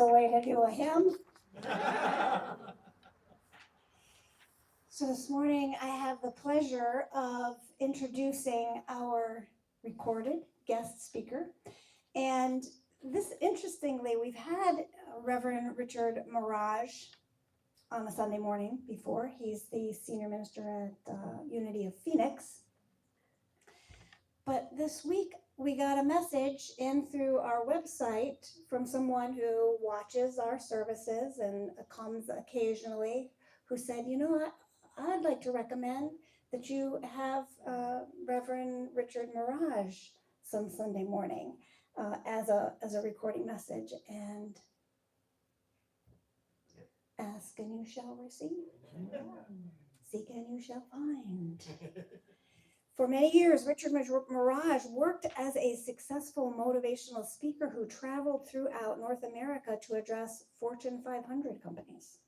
the way to do a hymn. So this morning I have the pleasure of introducing our recorded guest speaker. And this, interestingly, we've had Reverend Richard Mirage on a Sunday morning before. He's the senior minister at Unity of Phoenix. But this week we got a message in through our website from someone who watches our services and comes occasionally, who said, you know what, I'd like to recommend that you have Reverend Richard Mirage some Sunday morning as a recording message. And ask and you shall receive. Seek and you shall find. For many years, Richard Mirage worked as a successful motivational speaker who traveled throughout North America to address Fortune 500 companies.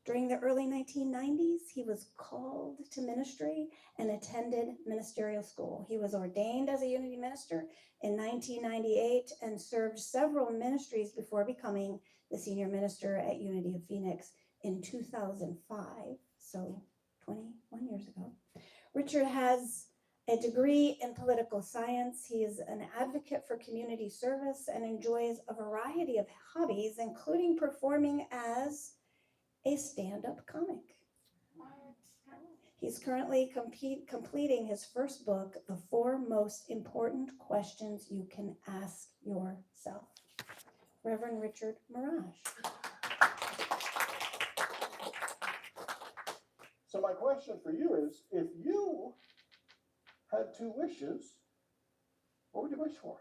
During the early 1990s, he was called to ministry and attended ministerial school. He was ordained as a Unity minister in 1998 and served several ministries before becoming the senior minister at Unity of Phoenix in 2005, so 21 years ago. Richard has a degree in political science. He is an advocate for community service and enjoys a variety of hobbies, including performing as a stand-up comic. He's currently completing his first book, The 4 Most Important Questions You Can Ask Yourself. Reverend Richard Mirage. So my question for you is, if you had 2 wishes, what would you wish for?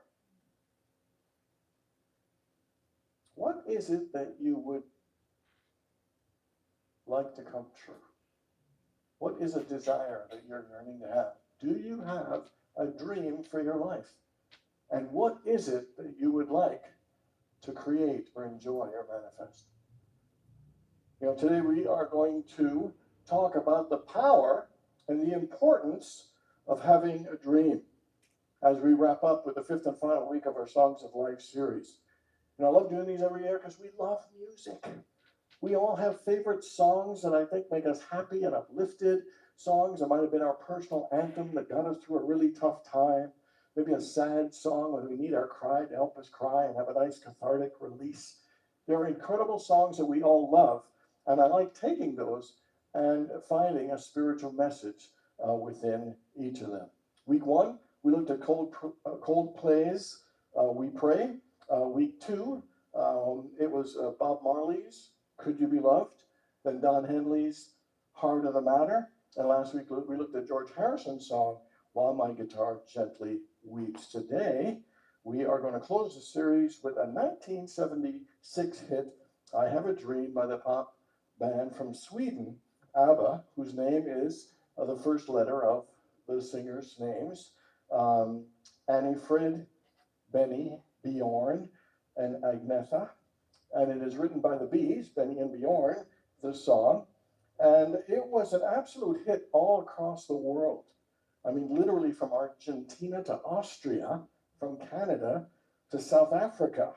What is it that you would like to come true? What is a desire that you're yearning to have? Do you have a dream for your life? And what is it that you would like to create or enjoy or manifest? You know, today we are going to talk about the power and the importance of having a dream as we wrap up with the 5th and final week of our Songs of Life series. And I love doing these every year because we love music. We all have favorite songs that I think make us happy and uplifted. Songs that might have been our personal anthem that got us through a really tough time. Maybe a sad song when we need our cry to help us cry and have a nice cathartic release. There are incredible songs that we all love, and I like taking those and finding a spiritual message within each of them. Week 1, we looked at Coldplay's We Pray. Week 2, it was Bob Marley's Could You Be Loved? Then Don Henley's Heart of the Matter. And last week we looked at George Harrison's song, While My Guitar Gently Weeps. Today, we are going to close the series with a 1976 hit, I Have a Dream, by the pop band from Sweden, ABBA, whose name is the first letter of the singers' names, Annie Frid, Benny, Bjorn, and Agnetha. And it is written by the Bees, Benny and Bjorn, this song. And it was an absolute hit all across the world. I mean, literally from Argentina to Austria, from Canada to South Africa.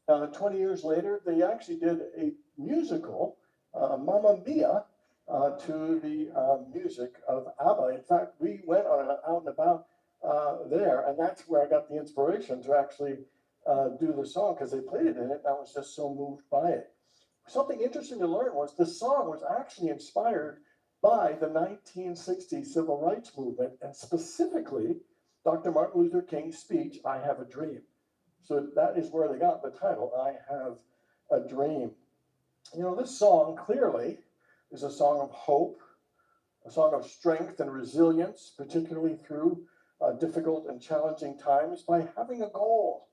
20 years later, they actually did a musical, Mamma Mia, to the music of ABBA. In fact, we went out and about there, and that's where I got the inspiration to actually do the song, because they played it in it, and I was just so moved by it. Something interesting to learn was the song was actually inspired by the 1960 civil rights movement, and specifically Dr. Martin Luther King's speech, I Have a Dream. So that is where they got the title, I Have a Dream. You know, this song clearly is a song of hope, a song of strength and resilience, particularly through difficult and challenging times, by having a goal,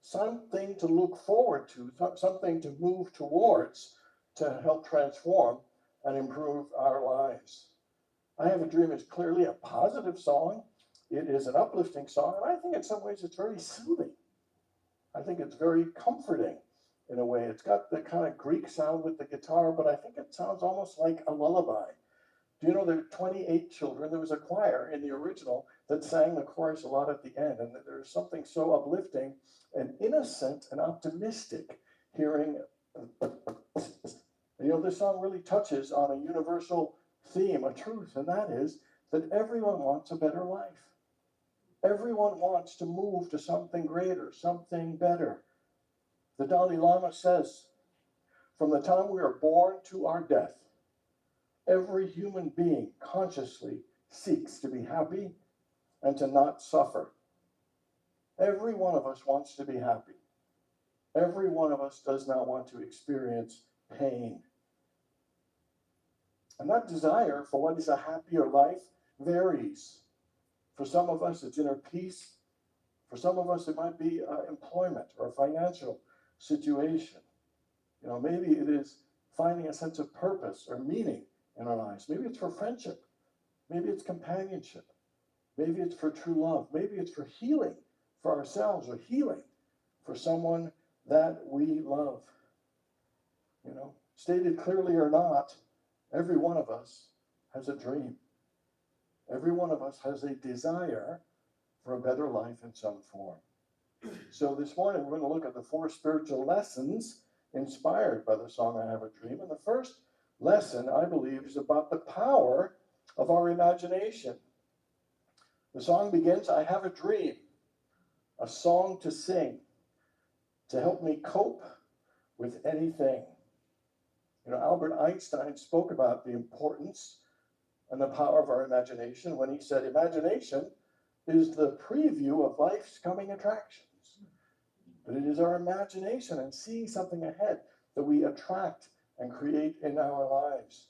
something to look forward to, something to move towards to help transform and improve our lives. I Have a Dream is clearly a positive song. It is an uplifting song, and I think in some ways it's very soothing. I think it's very comforting in a way. It's got the kind of Greek sound with the guitar, but I think it sounds almost like a lullaby. Do you know there are 28 children? There was a choir in the original that sang the chorus a lot at the end, and there's something so uplifting and innocent and optimistic hearing. You know, this song really touches on a universal theme, a truth, and that is that everyone wants a better life. Everyone wants to move to something greater, something better. The Dalai Lama says, from the time we are born to our death, every human being consciously seeks to be happy and to not suffer. Every one of us wants to be happy. Every one of us does not want to experience pain. And that desire for what is a happier life varies. For some of us, it's inner peace. For some of us, it might be employment or a financial situation. You know, maybe it is finding a sense of purpose or meaning in our lives. Maybe it's for friendship. Maybe it's companionship. Maybe it's for true love. Maybe it's for healing for ourselves or healing for someone that we love. You know, stated clearly or not, every one of us has a dream. Every one of us has a desire for a better life in some form. So this morning, we're going to look at the 4 spiritual lessons inspired by the song I Have a Dream. And the first lesson, I believe, is about the power of our imagination. The song begins, I have a dream, a song to sing, to help me cope with anything. You know, Albert Einstein spoke about the importance and the power of our imagination when he said, imagination is the preview of life's coming attractions. But it is our imagination and seeing something ahead that we attract and create in our lives.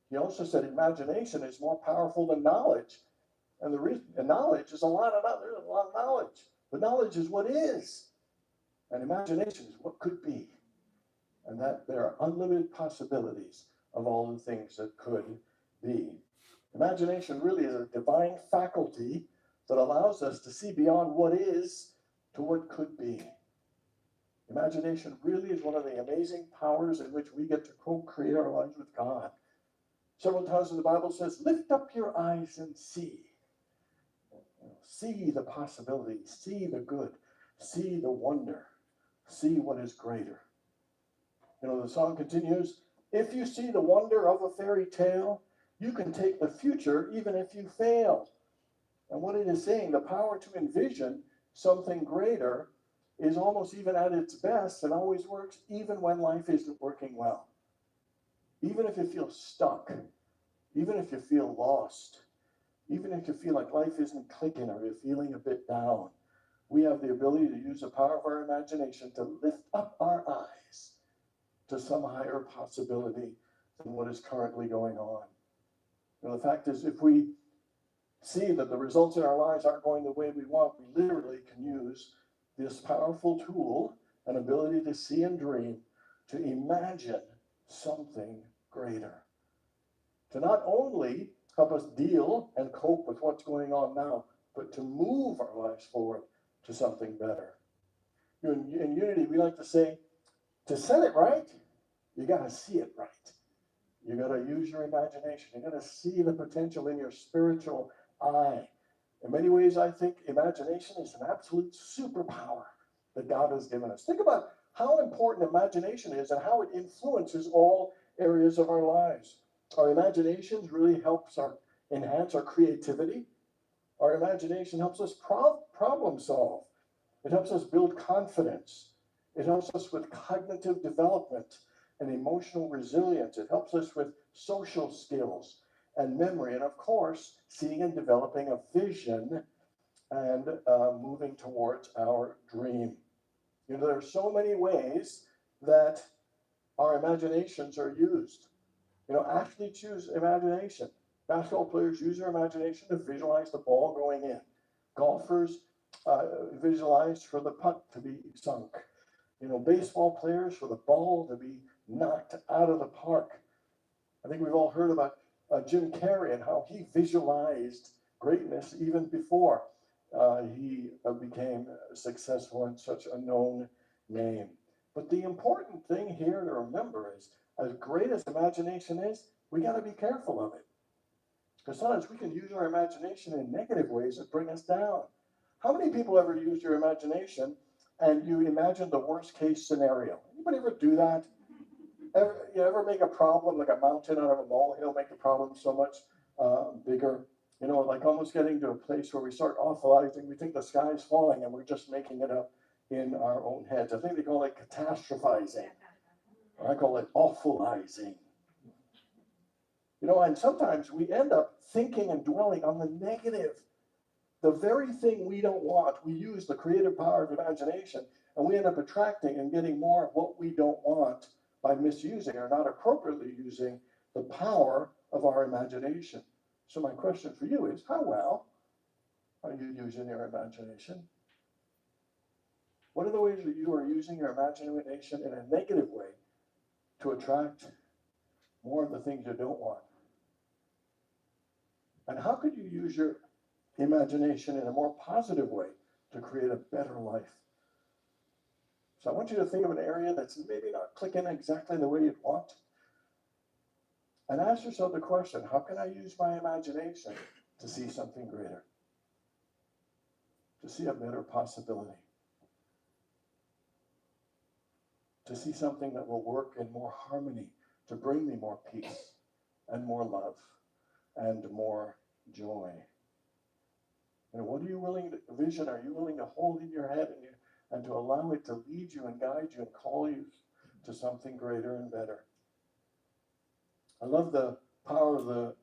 He also said imagination is more powerful than knowledge. And the reason, and knowledge is there's a lot of knowledge. But knowledge is what is. And imagination is what could be. And that there are unlimited possibilities of all the things that could be. Imagination really is a divine faculty that allows us to see beyond what is to what could be. Imagination really is one of the amazing powers in which we get to co-create our lives with God. Several times in the Bible says, lift up your eyes and see. See the possibilities, see the good, see the wonder, see what is greater. You know, the song continues, if you see the wonder of a fairy tale, you can take the future even if you fail. And what it is saying, the power to envision something greater is almost even at its best and always works even when life isn't working well. Even if you feel stuck, even if you feel lost, even if you feel like life isn't clicking or you're feeling a bit down, we have the ability to use the power of our imagination to lift up our eyes to some higher possibility than what is currently going on. You know, the fact is, if we see that the results in our lives aren't going the way we want, we literally can use this powerful tool and ability to see and dream to imagine something greater. To not only help us deal and cope with what's going on now, but to move our lives forward to something better. You know, in Unity, we like to say, to set it right, you got to see it right. You got to use your imagination. You got to see the potential in your spiritual eye. In many ways, I think imagination is an absolute superpower that God has given us. Think about how important imagination is and how it influences all areas of our lives. Our imaginations really helps enhance our creativity. Our imagination helps us problem solve. It helps us build confidence. It helps us with cognitive development and emotional resilience. It helps us with social skills and memory. And of course, seeing and developing a vision and moving towards our dream. You know, there are so many ways that our imaginations are used. You know, athletes use imagination. Basketball players use their imagination to visualize the ball going in. Golfers visualize for the putt to be sunk. You know, baseball players for the ball to be knocked out of the park. I think we've all heard about Jim Carrey and how he visualized greatness even before he became successful and such a known name. But the important thing here to remember is, as great as imagination is, we got to be careful of it. Because sometimes we can use our imagination in negative ways that bring us down. How many people ever use your imagination and you imagine the worst case scenario? You Anybody ever do that? You ever make a problem, like a mountain out of a molehill, make the problem so much bigger? You know, like almost getting to a place where we start awfulizing. We think the sky's falling and we're just making it up in our own heads. I think they call it catastrophizing. Or I call it awfulizing. You know, and sometimes we end up thinking and dwelling on the negative. The very thing we don't want, we use the creative power of imagination, and we end up attracting and getting more of what we don't want by misusing or not appropriately using the power of our imagination. So my question for you is, how well are you using your imagination? What are the ways that you are using your imagination in a negative way to attract more of the things you don't want? And how could you use your imagination in a more positive way to create a better life? So I want you to think of an area that's maybe not clicking exactly the way you'd want. And ask yourself the question, how can I use my imagination to see something greater? To see a better possibility? To see something that will work in more harmony, to bring me more peace and more love and more joy. You know, what are you willing to, vision are you willing to hold in your head and to allow it to lead you and guide you and call you to something greater and better? I love the power of the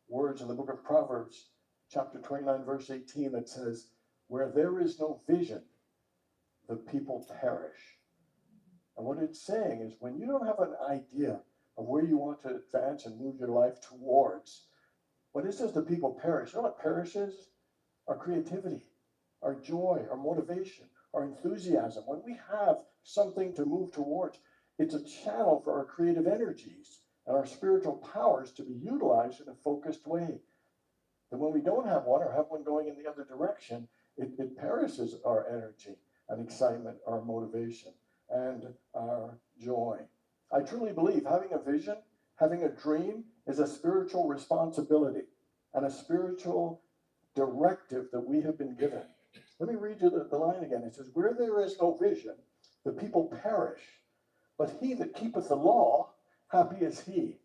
words in the book of Proverbs, chapter 29, verse 18, that says, where there is no vision, the people perish. And what it's saying is when you don't have an idea of where you want to advance and move your life towards, when it says the people perish, you know what perishes? Our creativity, our joy, our motivation, our enthusiasm. When we have something to move towards, it's a channel for our creative energies and our spiritual powers to be utilized in a focused way. And when we don't have one or have one going in the other direction, it perishes our energy and excitement, our motivation, and our joy. I truly believe having a vision, having a dream is a spiritual responsibility and a spiritual directive that we have been given. Let me read you the line again. It says, where there is no vision, the people perish, but he that keepeth the law, happy is he.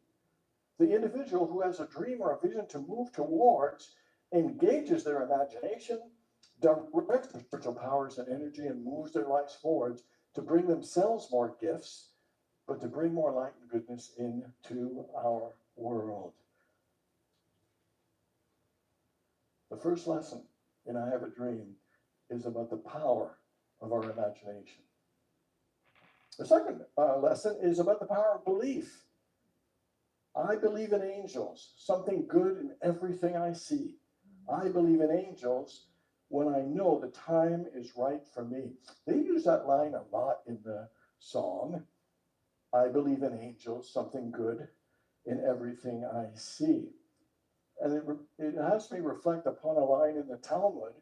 The individual who has a dream or a vision to move towards engages their imagination, directs their spiritual powers and energy, and moves their lives forwards to bring themselves more gifts, but to bring more light and goodness into our world. The first lesson in I Have a Dream is about the power of our imagination. The second lesson is about the power of belief. I believe in angels, something good in everything I see. I believe in angels when I know the time is right for me. They use that line a lot in the song. I believe in angels, something good in everything I see. And it has me reflect upon a line in the Talmud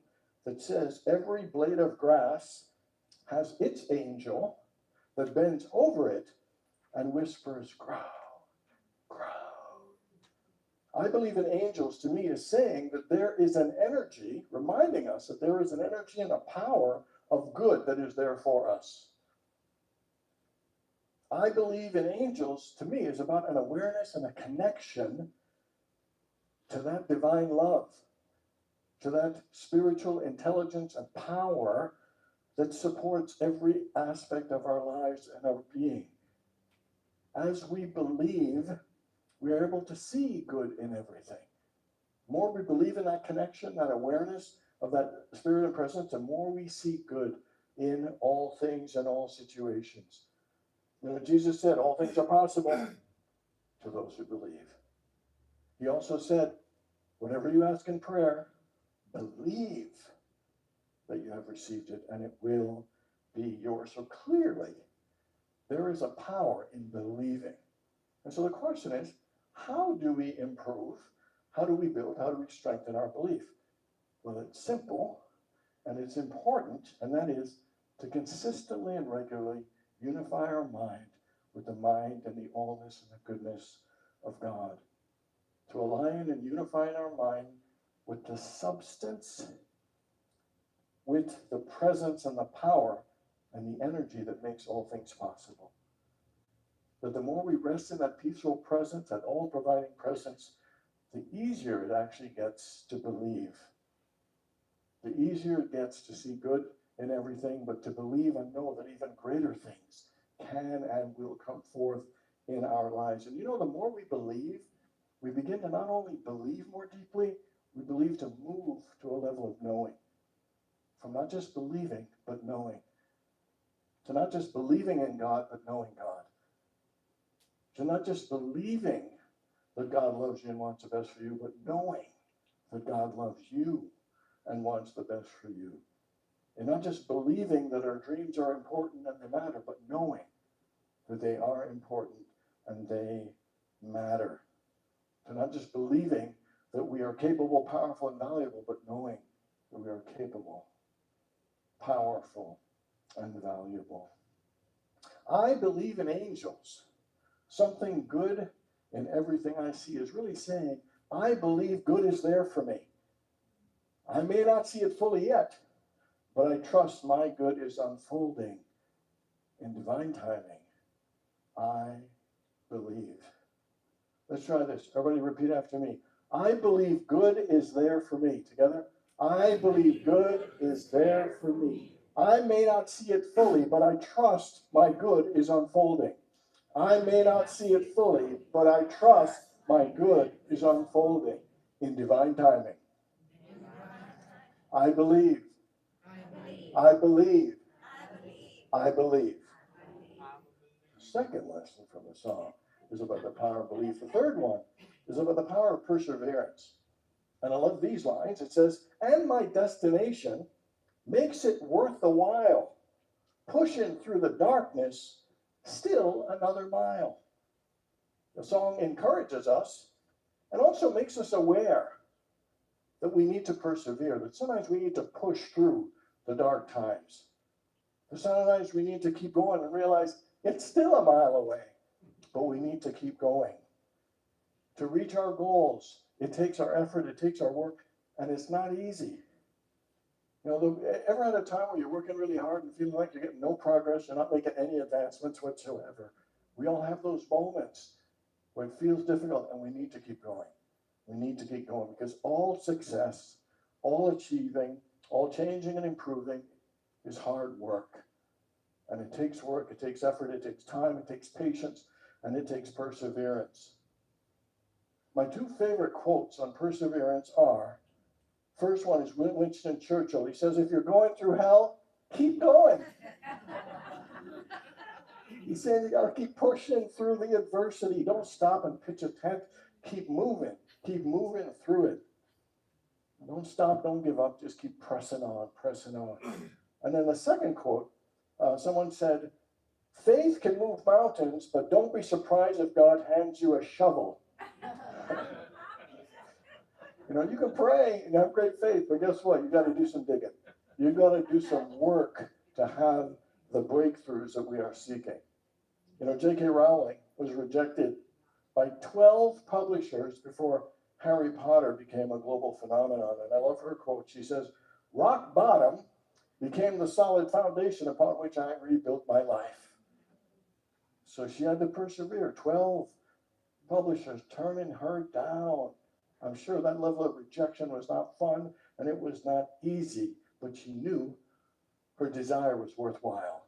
that says, every blade of grass has its angel that bends over it and whispers, growl, growl. I believe in angels, to me, is saying that there is an energy, reminding us that there is an energy and a power of good that is there for us. I believe in angels, to me, is about an awareness and a connection to that divine love, to that spiritual intelligence and power that supports every aspect of our lives and our being. As we believe, we are able to see good in everything. The more we believe in that connection, that awareness of that spirit and presence, the more we see good in all things and all situations. You know, Jesus said, all things are possible to those who believe. He also said, whatever you ask in prayer, believe that you have received it and it will be yours. So clearly, there is a power in believing. And so the question is, how do we improve? How do we build? How do we strengthen our belief? Well, it's simple and it's important, and that is to consistently and regularly unify our mind with the mind and the allness and the goodness of God. To align and unify our mind with the substance, with the presence and the power and the energy that makes all things possible. that the more we rest in that peaceful presence, that all-providing presence, the easier it actually gets to believe. The easier it gets to see good in everything, but to believe and know that even greater things can and will come forth in our lives. And you know, the more we believe, we begin to not only believe more deeply, we believe to move to a level of knowing. From not just believing, but knowing. To not just believing in God, but knowing God. To not just believing that God loves you and wants the best for you, but knowing that God loves you and wants the best for you. And not just believing that our dreams are important and they matter, but knowing that they are important and they matter. To not just believing that we are capable, powerful, and valuable, but knowing that we are capable, powerful, and valuable. I believe in angels. Something good in everything I see is really saying, I believe good is there for me. I may not see it fully yet, but I trust my good is unfolding in divine timing. I believe. Let's try this. Everybody repeat after me. I believe good is there for me. Together. I believe good is there for me. I may not see it fully, but I trust my good is unfolding. I may not see it fully, but I trust my good is unfolding in divine timing. I believe. I believe. I believe. The second lesson from the song is about the power of belief. The third one is about the power of perseverance. And I love these lines. It says, and my destination makes it worth the while, pushing through the darkness, still another mile. The song encourages us and also makes us aware that we need to persevere, that sometimes we need to push through the dark times. That sometimes we need to keep going and realize it's still a mile away, but we need to keep going. To reach our goals, it takes our effort, it takes our work, and it's not easy. You know, ever had a time where you're working really hard and feeling like you're getting no progress, you're not making any advancements whatsoever? We all have those moments where it feels difficult, and we need to keep going. We need to keep going because all success, all achieving, all changing and improving is hard work. And it takes work, it takes effort, it takes time, it takes patience, and it takes perseverance. My two favorite quotes on perseverance are, first one is Winston Churchill. He says, if you're going through hell, keep going. He said you got to keep pushing through the adversity. Don't stop and pitch a tent. Keep moving through it. Don't stop, don't give up, just keep pressing on, pressing on. And then the second quote, someone said, faith can move mountains, but don't be surprised if God hands you a shovel. You know, you can pray and have great faith, but guess what? You got to do some digging. You got to do some work to have the breakthroughs that we are seeking. You know, J.K. Rowling was rejected by 12 publishers before Harry Potter became a global phenomenon. And I love her quote. She says, rock bottom became the solid foundation upon which I rebuilt my life. So she had to persevere. 12 publishers turning her down. I'm sure that level of rejection was not fun and it was not easy, but she knew her desire was worthwhile.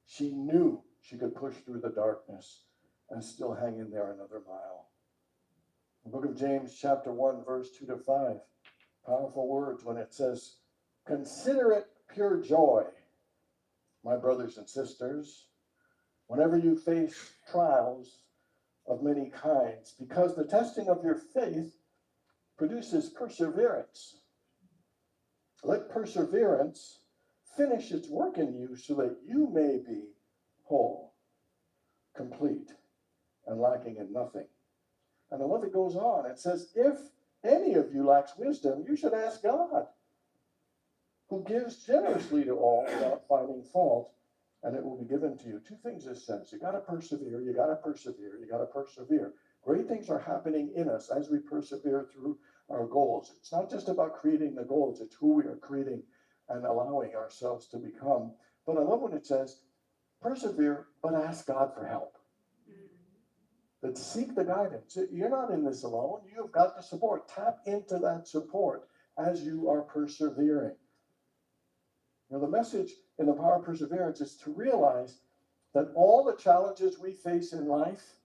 She knew she could push through the darkness and still hang in there another mile. The book of James, chapter 1, verse 2 to 5. Powerful words when it says, consider it pure joy, my brothers and sisters, whenever you face trials of many kinds, because the testing of your faith produces perseverance. Let perseverance finish its work in you so that you may be whole, complete, and lacking in nothing. And I love it goes on. It says, if any of you lacks wisdom, you should ask God, who gives generously to all without finding fault, and it will be given to you. Two things this says. You got to persevere, you got to persevere, you got to persevere. Great things are happening in us as we persevere through our goals. It's not just about creating the goals, it's who we are creating and allowing ourselves to become. But I love when it says, persevere, but ask God for help. that seek the guidance. You're not in this alone. You've got the support. Tap into that support as you are persevering. You know, the message in the power of perseverance is to realize that all the challenges we face in life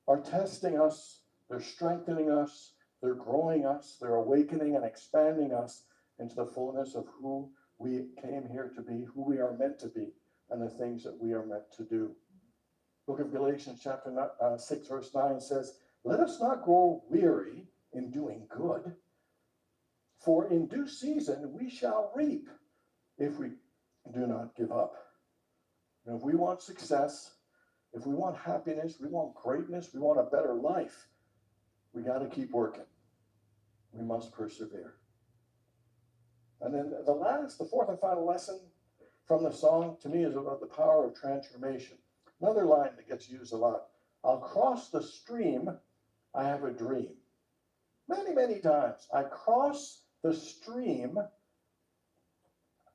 are testing us, they're strengthening us, they're growing us, they're awakening and expanding us into the fullness of who we came here to be, who we are meant to be, and the things that we are meant to do. Book of Galatians chapter 6 verse 9 says, "Let us not grow weary in doing good, for in due season we shall reap if we do not give up." And if we want success, if we want happiness, we want greatness, we want a better life, we got to keep working. We must persevere. And then the fourth and final lesson from the song to me is about the power of transformation. Another line that gets used a lot. I'll cross the stream, I have a dream. Many, many times. I cross the stream,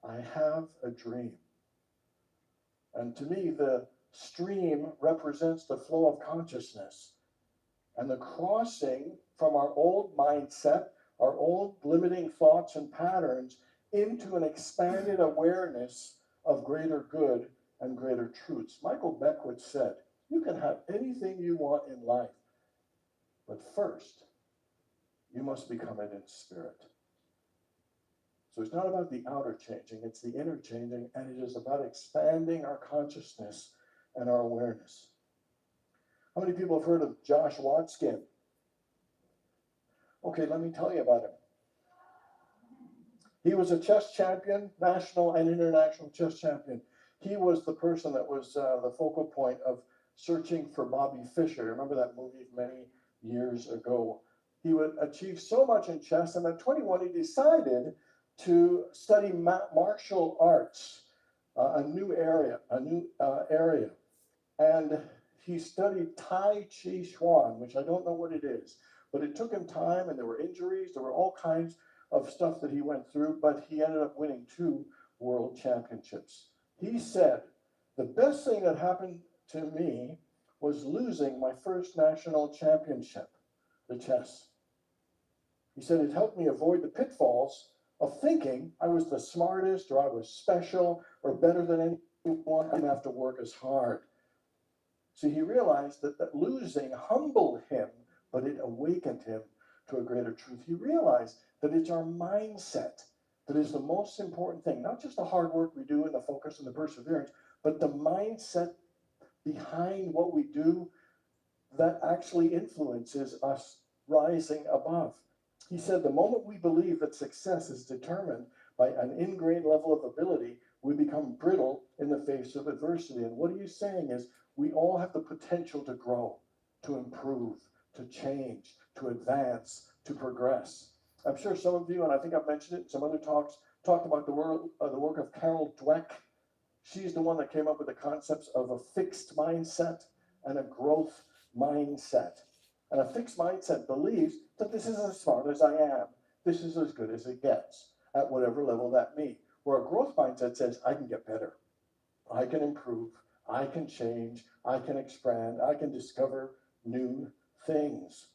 I have a dream. And to me, the stream represents the flow of consciousness. And the crossing from our old mindset, our old limiting thoughts and patterns, into an expanded awareness of greater good and greater truths. Michael Beckwith said, you can have anything you want in life, but first, you must become it in spirit. So it's not about the outer changing, it's the inner changing, and it is about expanding our consciousness and our awareness. How many people have heard of Josh Watskin? Okay, let me tell you about him. He was a chess champion, national and international chess champion. He was the person that was the focal point of searching for Bobby Fischer. Remember that movie many years ago? He would achieve so much in chess, and at 21, he decided to study martial arts, a new area. And he studied Tai Chi Chuan, which I don't know what it is, but it took him time, and there were injuries, there were all kinds of stuff that he went through, but he ended up winning 2 world championships. He said, the best thing that happened to me was losing my first national championship, the chess. He said it helped me avoid the pitfalls of thinking I was the smartest, or I was special, or better than anyone. I didn't have to work as hard. So he realized that losing humbled him, but it awakened him to a greater truth. He realized that it's our mindset that is the most important thing, not just the hard work we do and the focus and the perseverance, but the mindset behind what we do that actually influences us rising above. He said the moment we believe that success is determined by an ingrained level of ability, we become brittle in the face of adversity. And what he's saying is we all have the potential to grow, to improve, to change, to advance, to progress. I'm sure some of you, and I think I've mentioned it in some other talks, talked about the work of Carol Dweck. She's the one that came up with the concepts of a fixed mindset and a growth mindset. And a fixed mindset believes that this is as smart as I am. This is as good as it gets at whatever level that means. Where a growth mindset says, I can get better. I can improve. I can change. I can expand. I can discover new things.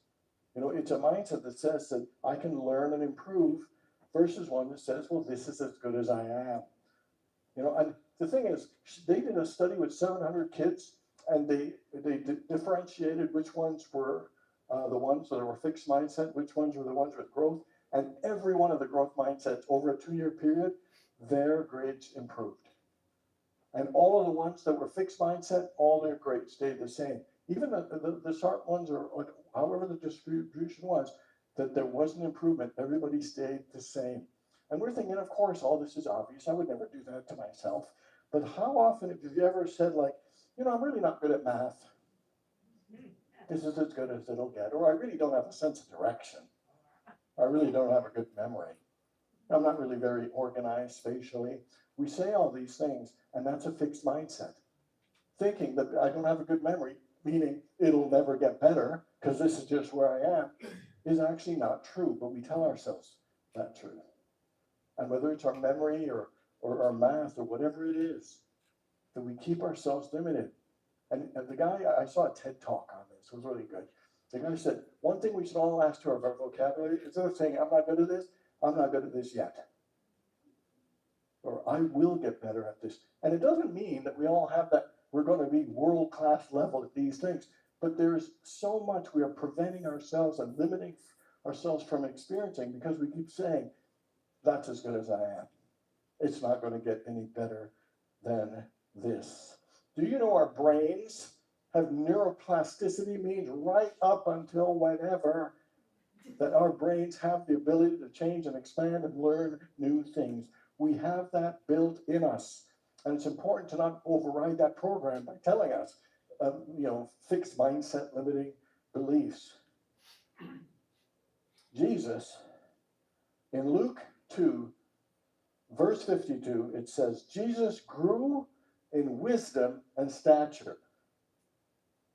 You know, it's a mindset that says that I can learn and improve versus one that says, well, this is as good as I am. You know, and the thing is, they did a study with 700 kids, and they differentiated which ones were the ones that were fixed mindset, which ones were the ones with growth, and every one of the growth mindsets over a 2-year period, their grades improved. And all of the ones that were fixed mindset, all their grades stayed the same. Even the sharp ones, or however the distribution was, that there was an improvement. Everybody stayed the same. And we're thinking, of course, all this is obvious. I would never do that to myself. But how often have you ever said, like, you know, I'm really not good at math. This is as good as it'll get. Or I really don't have a sense of direction. I really don't have a good memory. I'm not really very organized spatially. We say all these things, and that's a fixed mindset. Thinking that I don't have a good memory, meaning it'll never get better, because this is just where I am, is actually not true, but we tell ourselves that truth. And whether it's our memory or our math or whatever it is, that we keep ourselves limited. And the guy, I saw a TED talk on This was really good. The guy said, one thing we should all ask to our vocabulary, instead of saying, I'm not good at this, I'm not good at this yet. Or I will get better at this. And it doesn't mean that we all have that, we're going to be world-class level at these things. But there's so much we are preventing ourselves and limiting ourselves from experiencing because we keep saying, that's as good as I am. It's not going to get any better than this. Do you know our brains have neuroplasticity, means right up until whenever that our brains have the ability to change and expand and learn new things. We have that built in us. And it's important to not override that program by telling us, fixed mindset, limiting beliefs. Jesus, in Luke 2, verse 52, it says, Jesus grew in wisdom and stature.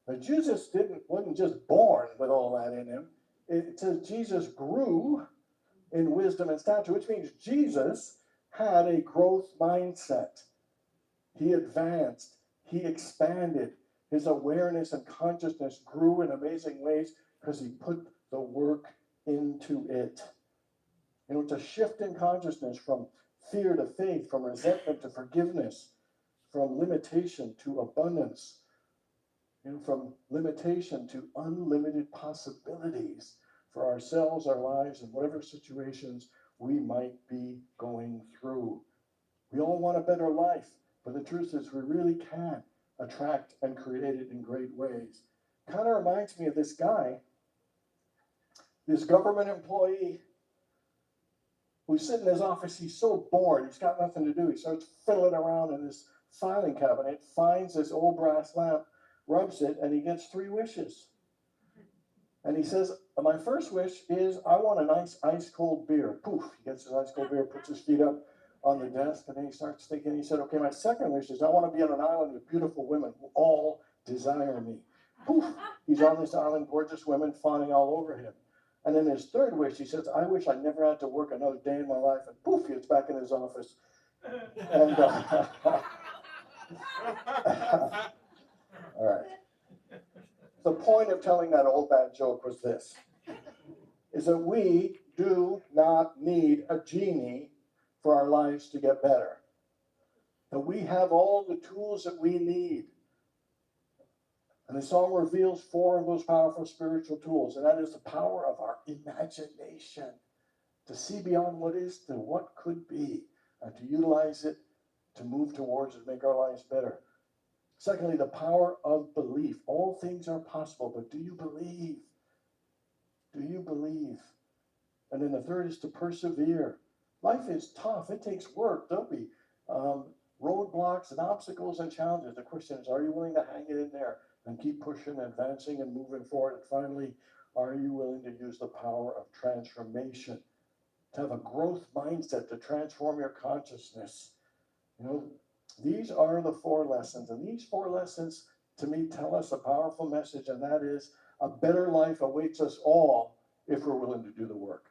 Now, Jesus wasn't just born with all that in him. It says Jesus grew in wisdom and stature, which means Jesus had a growth mindset. He advanced, he expanded. His awareness and consciousness grew in amazing ways because he put the work into it. It's a shift in consciousness from fear to faith, from resentment to forgiveness, from limitation to abundance, from limitation to unlimited possibilities for ourselves, our lives, and whatever situations we might be going through. We all want a better life, but the truth is we really can attract and create it in great ways. Kind of reminds me of this guy, this government employee who's sitting in his office. He's so bored, he's got nothing to do. He starts fiddling around in this filing cabinet, finds this old brass lamp, rubs it, and he gets 3 wishes. And he says, my first wish is I want a nice ice cold beer. Poof, he gets his ice cold beer, puts his feet up on the desk, and then he starts thinking, he said, okay, my second wish is I want to be on an island with beautiful women who all desire me. Poof, he's on this island, gorgeous women fawning all over him. And then his third wish, he says, I wish I never had to work another day in my life. And poof, he gets back in his office. And all right. The point of telling that old bad joke was this, is that we do not need a genie for our lives to get better. That we have all the tools that we need. And the song reveals 4 of those powerful spiritual tools, and that is the power of our imagination, to see beyond what is to what could be, and to utilize it to move towards and make our lives better. Secondly, the power of belief. All things are possible, but do you believe? Do you believe? And then the third is to persevere. Life is tough. It takes work. There'll be roadblocks and obstacles and challenges. The question is, are you willing to hang it in there and keep pushing, advancing, and moving forward? And finally, are you willing to use the power of transformation, to have a growth mindset, to transform your consciousness? These are the 4 lessons, and these 4 lessons to me tell us a powerful message, and that is a better life awaits us all if we're willing to do the work.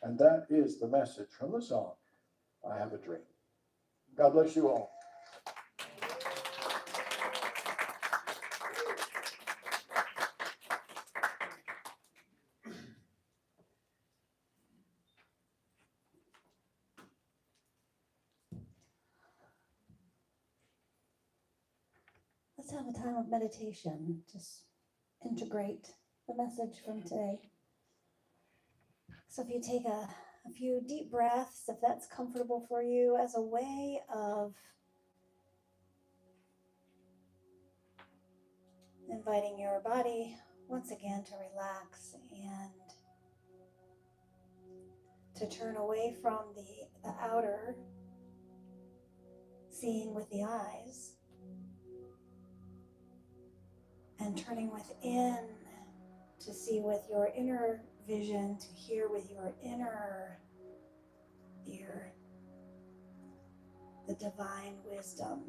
And that is the message from the song, I Have a Dream. God bless you all. Let's have a time of meditation. Just integrate the message from today. So if you take a few deep breaths, if that's comfortable for you, as a way of inviting your body once again to relax and to turn away from the outer, seeing with the eyes, and turning within to see with your inner vision, to hear with your inner ear the divine wisdom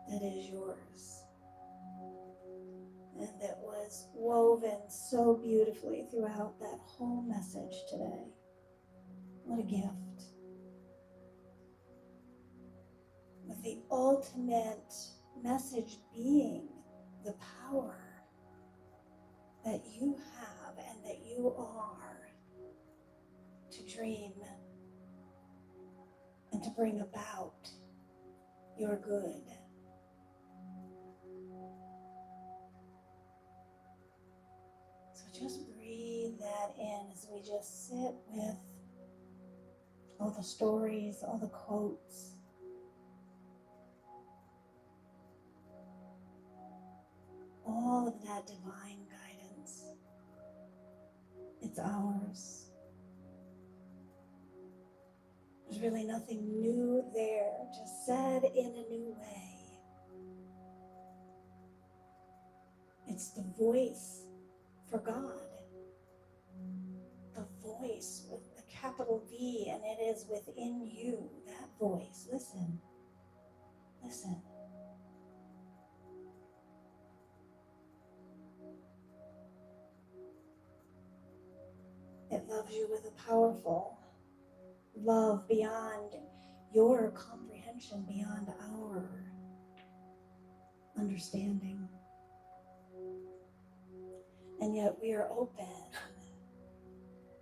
that is yours and that was woven so beautifully throughout that whole message today. What a gift. With the ultimate message being the power that you have and that you are to dream and to bring about your good. So just breathe that in as we just sit with all the stories, all the quotes, all of that divine guidance. It's ours. There's really nothing new there, just said in a new way. It's the voice for God. The voice with the capital V, and it is within you, that voice. Listen, listen. It loves you with a powerful love beyond your comprehension, beyond our understanding. And yet we are open.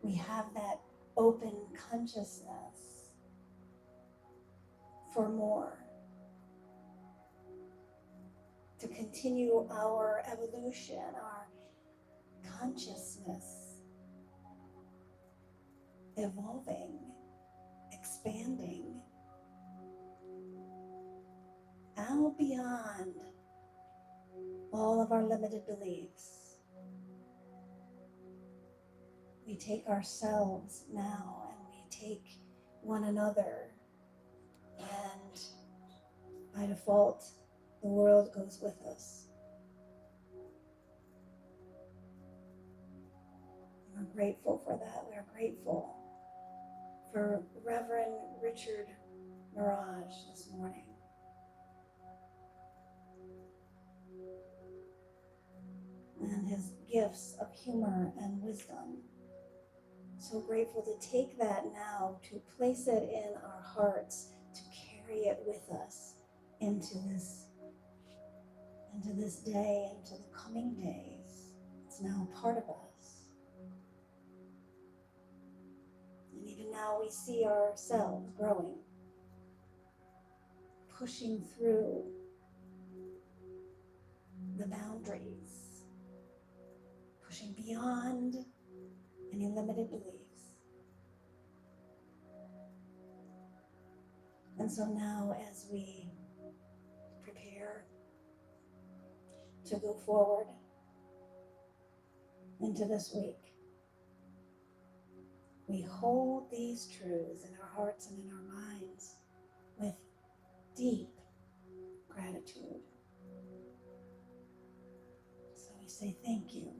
We have that open consciousness for more, to continue our evolution, our consciousness evolving, expanding out beyond all of our limited beliefs. We take ourselves now and we take one another, and by default, the world goes with us. We're grateful for that. We're grateful for Reverend Richard Mirage this morning. And his gifts of humor and wisdom. So grateful to take that now, to place it in our hearts, to carry it with us into this day, into the coming days. It's now part of us. And even now we see ourselves growing, pushing through the boundaries, pushing beyond any limited beliefs. And so now, as we prepare to go forward into this week, we hold these truths in our hearts and in our minds with deep gratitude. So we say thank you.